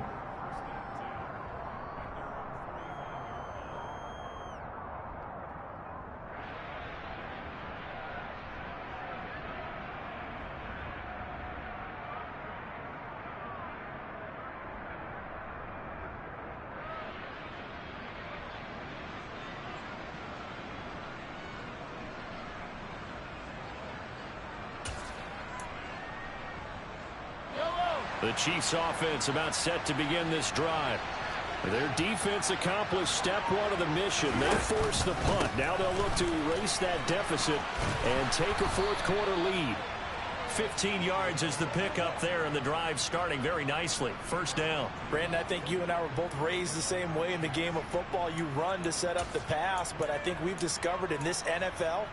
The Chiefs offense about set to begin this drive. Their defense accomplished step 1 of the mission. They forced the punt. Now they'll look to erase that deficit and take a 4th quarter lead. 15 yards is the pickup there, and the drive starting very nicely. 1st down.
Brandon, I think you and I were both raised the same way in the game of football. You run to set up the pass, but I think we've discovered in this NFL,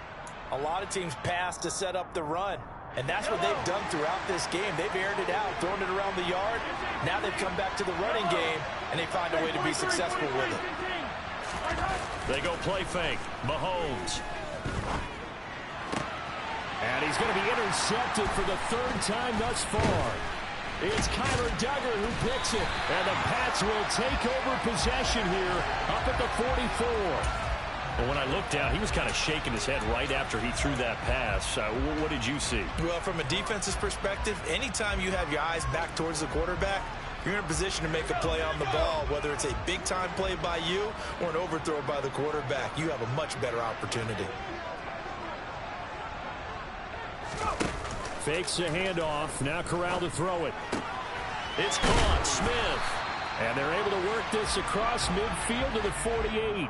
a lot of teams pass to set up the run. And that's what they've done throughout this game. They've aired it out, thrown it around the yard. Now they've come back to the running game, and they find a way to be successful with it.
They go play fake. Mahomes. And he's going to be intercepted for the 3rd time thus far. It's Kyler Duggar who picks it. And the Pats will take over possession here up at the 44. Well, when I looked down, he was kind of shaking his head right after he threw that pass. What did you see?
Well, from a defense's perspective, anytime you have your eyes back towards the quarterback, you're in a position to make a play on the ball, whether it's a big-time play by you or an overthrow by the quarterback. You have a much better opportunity.
Fakes a handoff. Now Corral to throw it. It's caught. Smith. And they're able to work this across midfield to the 48.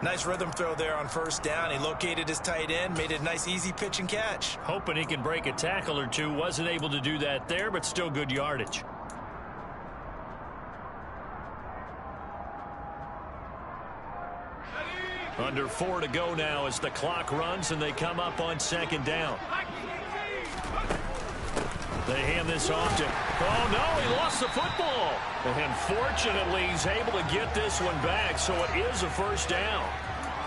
Nice rhythm throw there on 1st down. He located his tight end, made it a nice easy pitch and catch.
Hoping he can break a tackle or two. Wasn't able to do that there, but still good yardage. Under 4 to go now as the clock runs and they come up on 2nd down. They hand this off to... Oh, no, he lost the football. And fortunately, he's able to get this one back, so it is a 1st down.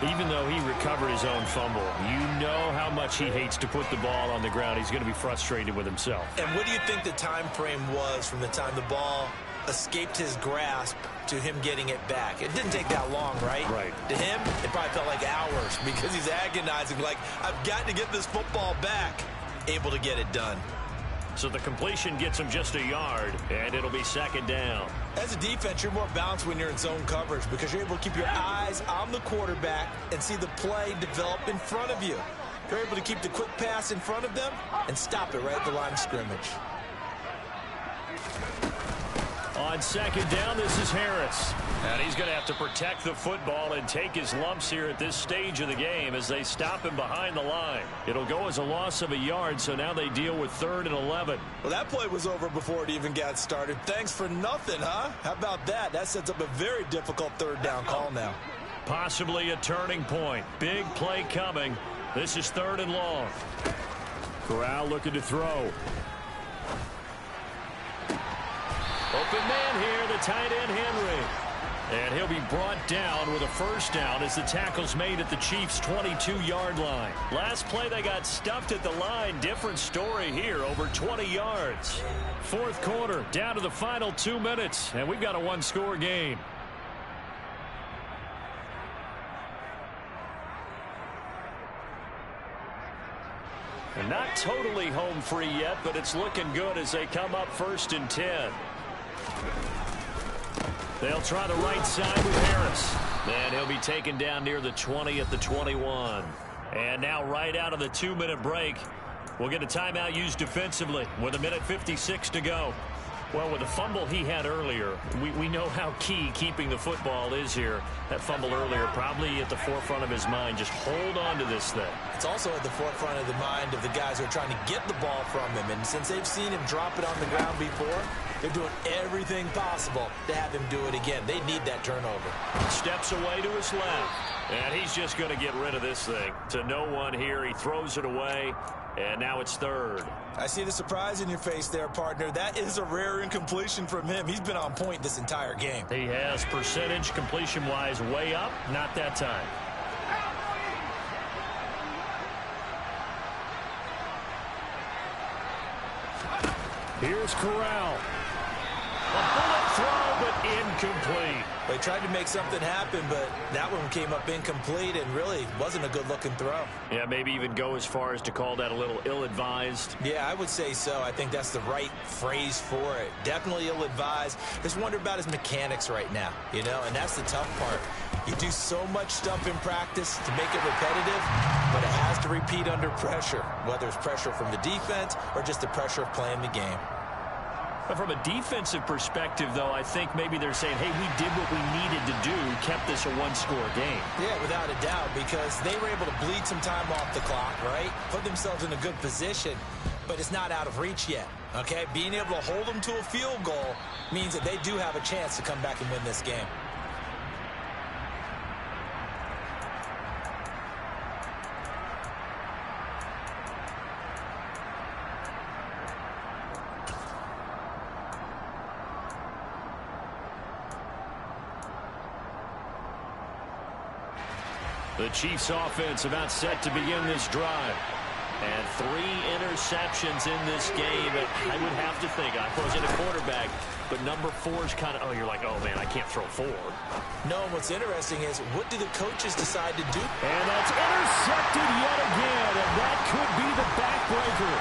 Even though he recovered his own fumble, you know how much he hates to put the ball on the ground. He's going to be frustrated with himself.
And what do you think the time frame was from the time the ball escaped his grasp to him getting it back? It didn't take that long, right?
Right.
To him, it probably felt like hours because he's agonizing, like, I've got to get this football back. Able to get it done.
So the completion gets him just a yard, and it'll be 2nd down.
As a defense, you're more balanced when you're in zone coverage because you're able to keep your eyes on the quarterback and see the play develop in front of you. You're able to keep the quick pass in front of them and stop it right at the line of scrimmage.
On 2nd down, this is Harris. And he's going to have to protect the football and take his lumps here at this stage of the game as they stop him behind the line. It'll go as a loss of a yard, so now they deal with 3rd and 11.
Well, that play was over before it even got started. Thanks for nothing, huh? How about that? That sets up a very difficult 3rd down call now.
Possibly a turning point. Big play coming. This is 3rd and long. Corral looking to throw. Open man here, the tight end Henry. And he'll be brought down with a 1st down as the tackle's made at the Chiefs' 22-yard line. Last play they got stuffed at the line. Different story here, over 20 yards. 4th quarter, down to the final 2 minutes, and we've got a 1-score game. And not totally home free yet, but it's looking good as they come up 1st and 10. They'll try the right side with Harris. And he'll be taken down near the 20 at the 21. And now right out of the 2-minute break, we'll get a timeout used defensively with 1:56 to go. Well, with the fumble he had earlier, we know how key keeping the football is here. That fumble earlier probably at the forefront of his mind. Just hold on to this thing.
It's also at the forefront of the mind of the guys who are trying to get the ball from him. And since they've seen him drop it on the ground before, they're doing everything possible to have him do it again. They need that turnover.
Steps away to his left. And he's just going to get rid of this thing. To no one here. He throws it away. And now it's 3rd.
I see the surprise in your face there, partner. That is a rare incompletion from him. He's been on point this entire game.
He has percentage completion-wise way up. Not that time. Here's Corral. A bullet throw, but incomplete.
They tried to make something happen, but that one came up incomplete and really wasn't a good-looking throw.
Yeah, maybe even go as far as to call that a little ill-advised.
Yeah, I would say so. I think that's the right phrase for it. Definitely ill-advised. Just wonder about his mechanics right now, you know, and that's the tough part. You do so much stuff in practice to make it repetitive, but it has to repeat under pressure, whether it's pressure from the defense or just the pressure of playing the game.
But from a defensive perspective, though, I think maybe they're saying, hey, we did what we needed to do, kept this a 1-score game.
Yeah, without a doubt, because they were able to bleed some time off the clock, right? Put themselves in a good position, but it's not out of reach yet, okay? Being able to hold them to a field goal means that they do have a chance to come back and win this game.
The Chiefs offense about set to begin this drive. And 3 interceptions in this game. I would have to think, I wasn't a quarterback, but number 4 is kind of, oh, you're like, oh, man, I can't throw 4.
No, what's interesting is, what do the coaches decide to do?
And that's intercepted yet again, and that could be the backbreaker.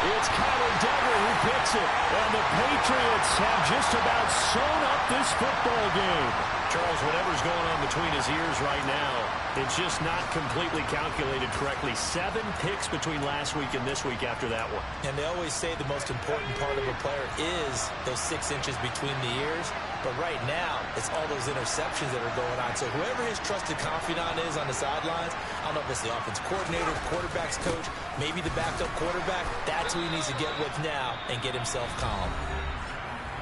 It's Kyler Duggar who picks it, and the Patriots have just about sewn up this football game.
Charles, whatever's going on between his ears right now, it's just not completely calculated correctly. 7 picks between last week and this week after that one.
And they always say the most important part of a player is those 6 inches between the ears. But right now, it's all those interceptions that are going on. So whoever his trusted confidant is on the sidelines, I don't know if it's the offense coordinator, quarterback's coach, maybe the backup quarterback, that's who he needs to get with now and get himself calm.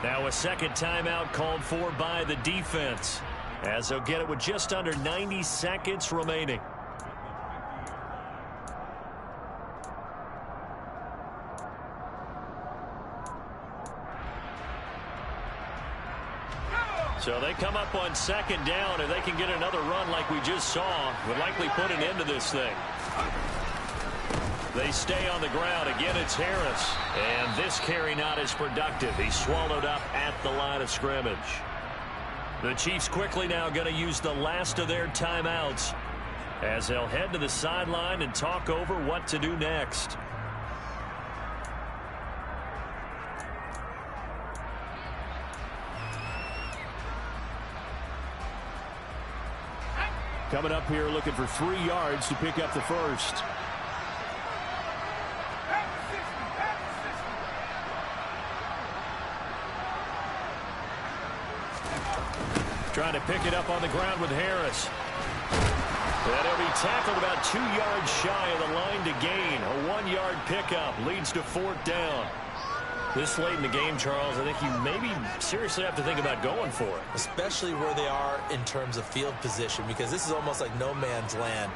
Now a second timeout called for by the defense, as they'll get it with just under 90 seconds remaining. So they come up on second down, and they can get another run like we just saw. Would likely put an end to this thing. They stay on the ground. Again, it's Harris. And this carry not as productive. He's swallowed up at the line of scrimmage. The Chiefs quickly now going to use the last of their timeouts as they'll head to the sideline and talk over what to do next.
Coming up here looking for 3 yards to pick up the first.
trying to pick it up on the ground with Harris. And he'll be tackled about 2 yards shy of the line to gain. A 1-yard pickup leads to 4th down. This late in the game, Charles, I think you maybe seriously have to think about going for it.
Especially where they are in terms of field position, because this is almost like no man's land.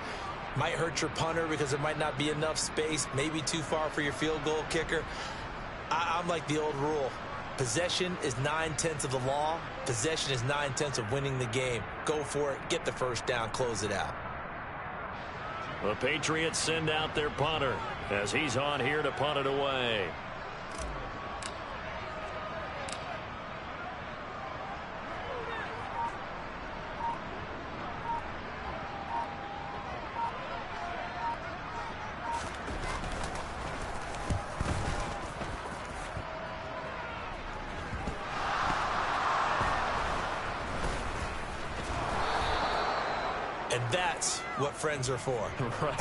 Might hurt your punter because there might not be enough space, maybe too far for your field goal kicker. I'm like the old rule. Possession is 9/10 of the law. Possession is 9/10 of winning the game. Go for it, get the first down, close it out.
The Patriots send out their punter as he's on here to punt it away.
And that's what friends are for.
Right.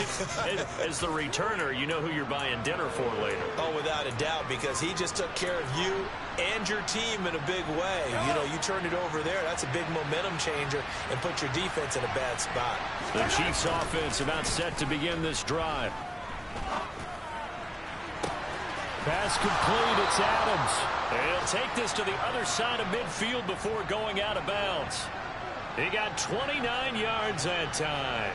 As the returner, you know who you're buying dinner for later.
Oh, without a doubt, because he just took care of you and your team in a big way. You know, you turned it over there. That's a big momentum changer and put your defense in a bad spot.
The Chiefs offense about set to begin this drive. Pass complete. It's Adams. And he'll take this to the other side of midfield before going out of bounds. He got 29 yards that time.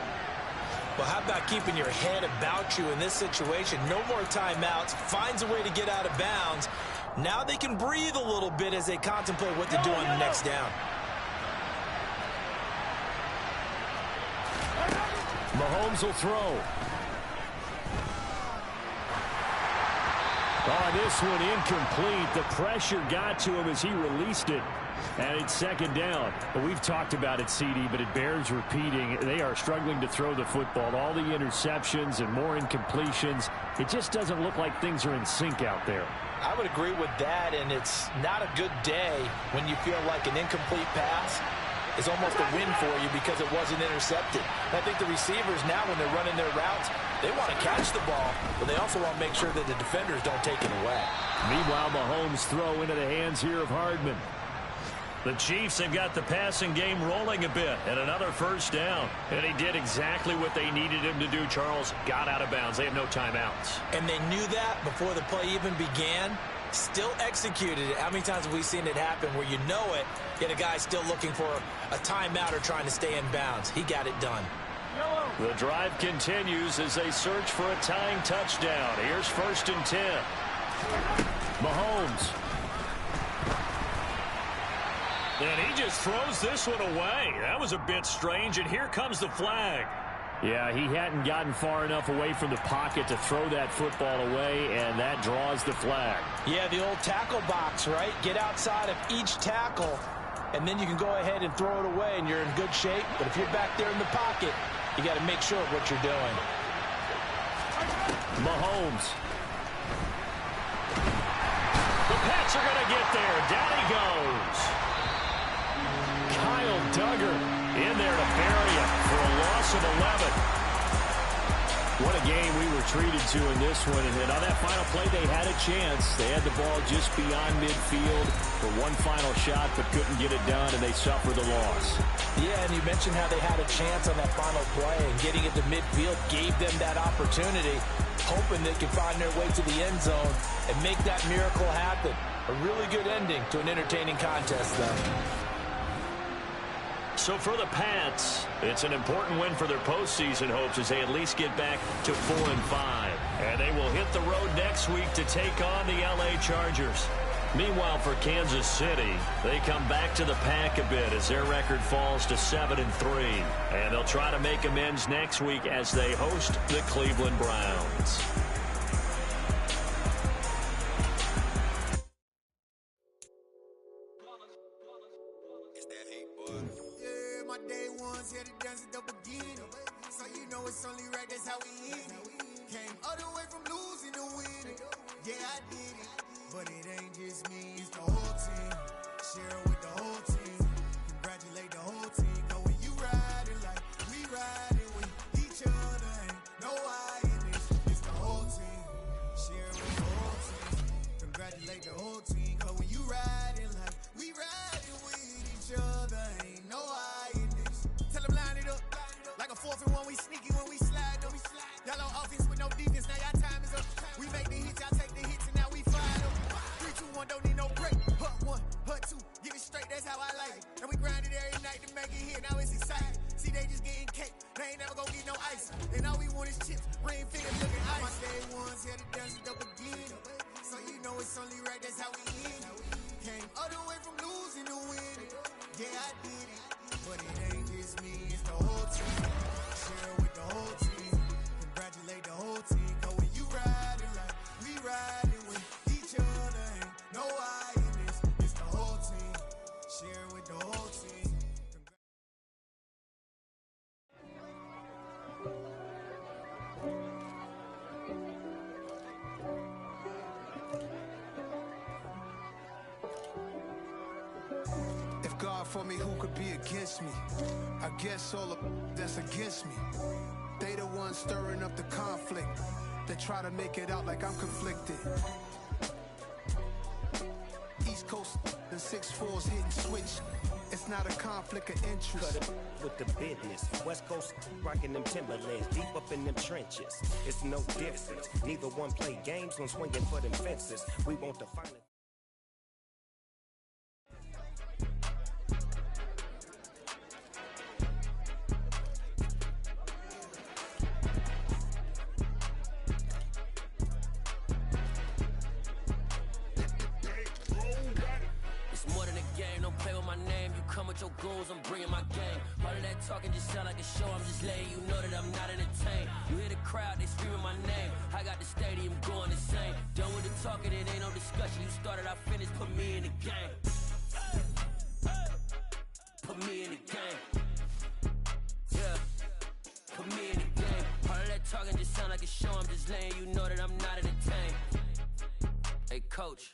Well, how about keeping your head about you in this situation? No more timeouts. Finds a way to get out of bounds. Now they can breathe a little bit as they contemplate what to do on the next down.
Mahomes will throw. Oh, this one incomplete. The pressure got to him as he released it. And it's 2nd down. But we've talked about it, CD, but it bears repeating. They are struggling to throw the football. All the interceptions and more incompletions. It just doesn't look like things are in sync out there.
I would agree with that, and it's not a good day when you feel like an incomplete pass is almost a win for you because it wasn't intercepted. And I think the receivers now, when they're running their routes, they want to catch the ball, but they also want to make sure that the defenders don't take it away.
Meanwhile, Mahomes throw into the hands here of Hardman. The Chiefs have got the passing game rolling a bit, and another 1st down. And he did exactly what they needed him to do, Charles. Got out of bounds. They have no timeouts.
And they knew that before the play even began. Still executed it. How many times have we seen it happen where you know it, yet a guy still looking for a timeout or trying to stay in bounds? He got it done.
The drive continues as they search for a tying touchdown. Here's 1st and 10. Mahomes. And he just throws this one away. That was a bit strange, and here comes the flag. Yeah, he hadn't gotten far enough away from the pocket to throw that football away, and that draws the flag.
Yeah, the old tackle box, right? Get outside of each tackle, and then you can go ahead and throw it away, and you're in good shape. But if you're back there in the pocket, you got to make sure of what you're doing.
Mahomes. The Pats are going to get there. Down he goes. Kyle Duggar in there to bury him for a loss of 11. What a game we were treated to in this one. And on that final play, they had a chance. They had the ball just beyond midfield for one final shot, but couldn't get it done, and they suffered the loss.
Yeah, and you mentioned how they had a chance on that final play, and getting it to midfield gave them that opportunity, hoping they could find their way to the end zone and make that miracle happen. A really good ending to an entertaining contest, though.
So for the Pats, it's an important win for their postseason hopes as they at least get back to 4-5. And they will hit the road next week to take on the LA Chargers. Meanwhile, for Kansas City, they come back to the pack a bit as their record falls to 7-3. And they'll try to make amends next week as they host the Cleveland Browns.
My day ones here to dance at the Bgdean. So you know it's only right, that's how we eat it. Came all the way from losing to winning. Yeah, I did it. But it ain't just me, it's the whole team. Share it with the whole team. Congratulate the whole team. Cause when you riding like we riding with each other, ain't no I in this. It's the whole team. Share it with the whole team. Congratulate the whole team. Cause when you riding like we riding with each other, ain't no right, that's how we end it. Came all the way from losing to winning. Yeah, I did it. But it ain't just me, it's the whole team. Share with the whole team. Congratulate the whole team. Cause when you riding like we riding with each other, ain't no I in this. It's the whole team. Share with the whole team.
If God for me, who could be against me? I guess all of that's against me. They the ones stirring up the conflict. They try to make it out like I'm conflicted. East Coast, the 6'4's hitting switch. It's not a conflict of interest.
Cut it with the business. West Coast rocking them Timberlands, deep up in them trenches. It's no difference. Neither one play games when swinging for them fences. We want to find it.
Your goals, I'm bringing my game. All of that talking just sound like a show. I'm just letting you know that I'm not entertained. You hear the crowd, they screaming my name. I got the stadium going insane. Done with the talking, it ain't no discussion. You started, I finished, put me in the game. Put me in the game. Yeah, put me in the game. All of that talking just sound like a show. I'm just letting you know that I'm not entertained. Hey, coach.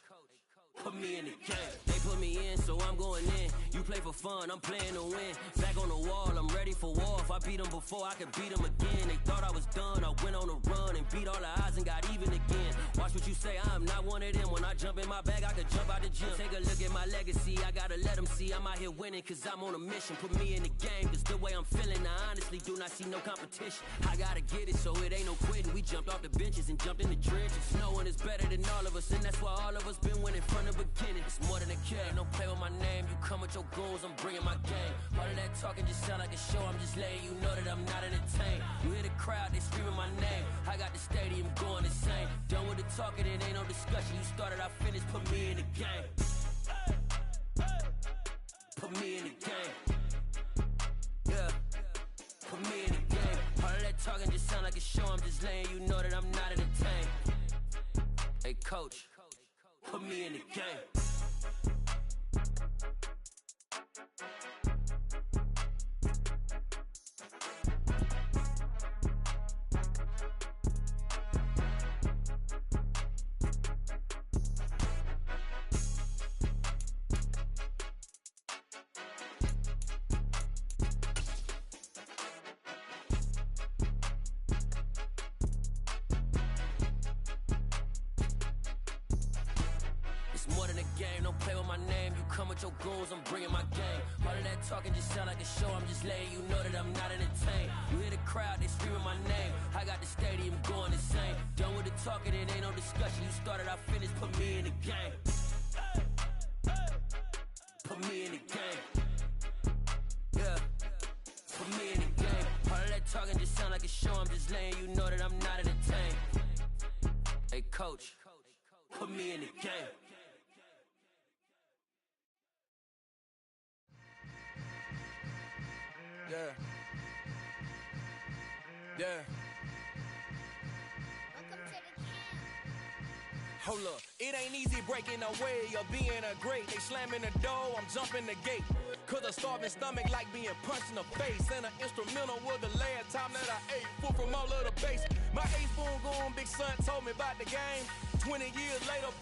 Put me in the game. They put me in, so I'm going in. You play for fun, I'm playing to win. Back on the wall, I'm ready for war. If I beat them before, I can beat them again. They thought I was done, I went on a run and beat all the odds and got even again. Watch what you say, I'm not one of them. When I jump in my bag, I could jump out the gym. Take a look at my legacy, I gotta let them see I'm out here winning, cause I'm on a mission. Put me in the game, cause the way I'm feeling, I honestly do not see no competition. I gotta get it, so it ain't no quitting. We jumped off the benches and jumped in the trenches. No one is better than all of us, and that's why all of us been winning from the beginning. It's more than a game, don't play with my name. You come with your goals, I'm bringing my game. All of that talking just sound like a show. I'm just letting you know that I'm not entertained. You hear the crowd, they screaming my name. I got the stadium going insane. Done with the talking, it ain't no discussion. You started, I finished, put me in the game. Put me in the game. Yeah, put me in the game. All of that talking just sound like a show. I'm just letting you know that I'm not entertained. Hey, coach, put me in the game. Your goals, I'm bringing my game. All of that talking just sound like a show. I'm just letting you know that I'm not entertained. You hear the crowd, they screaming my name. I got the stadium going insane. Done with the talking, it ain't no discussion. You started, I finished, put me in the game. Put me in the game. Yeah, put me in the game. All of that talking just sound like a show. I'm just letting you know that I'm not entertained. Hey, coach, put me in the game.
Yeah. Yeah. Hold up, it ain't easy breaking away or being a great. They slamming the door, I'm jumping the gate. Cause a starving stomach like being punched in the face. And an instrumental was the last time that I ate food from all of the base. My ace spoon going big son told me about the game. 20 years later,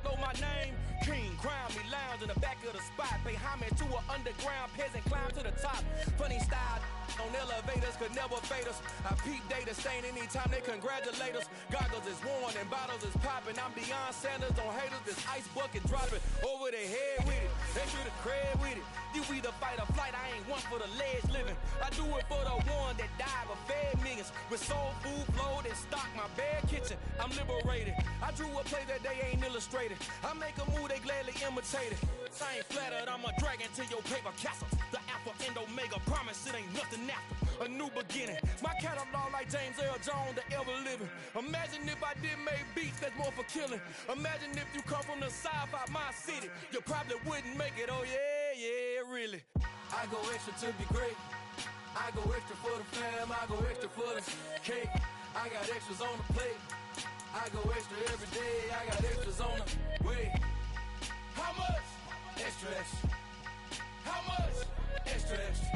know my name. King, crown me, lounge in the back of the spot. Pay homage to an underground peasant, climb to the top. Funny style on elevators could never fade us. I peep data stain anytime they congratulate us. Goggles is worn and bottles is popping. I'm Deion Sanders on haters, this ice bucket dropping over their head with it. They should have cred with it. You either fight or flight, I ain't one for the ledge living. I do it for the one that died but fed millions. With soul food flowed and stock my bad kitchen. I'm liberated. I drew a play that they ain't illustrated. I make a move, they gladly imitate it. I ain't flattered, I'm a dragon to your paper castle. The alpha and omega promise it ain't nothing after. A new beginning. My catalog outlaw like James Earl Jones that ever living. Imagine if I did make beats that's more for killing. Imagine if you come from the south out my city, you probably wouldn't make it. Oh yeah, really. I go extra to be great. I go extra for the fam. I go extra for the cake. I got extras on the plate. I go extra every day. I got extras on the way. How much? Extra, extra. How much? Extra, extra.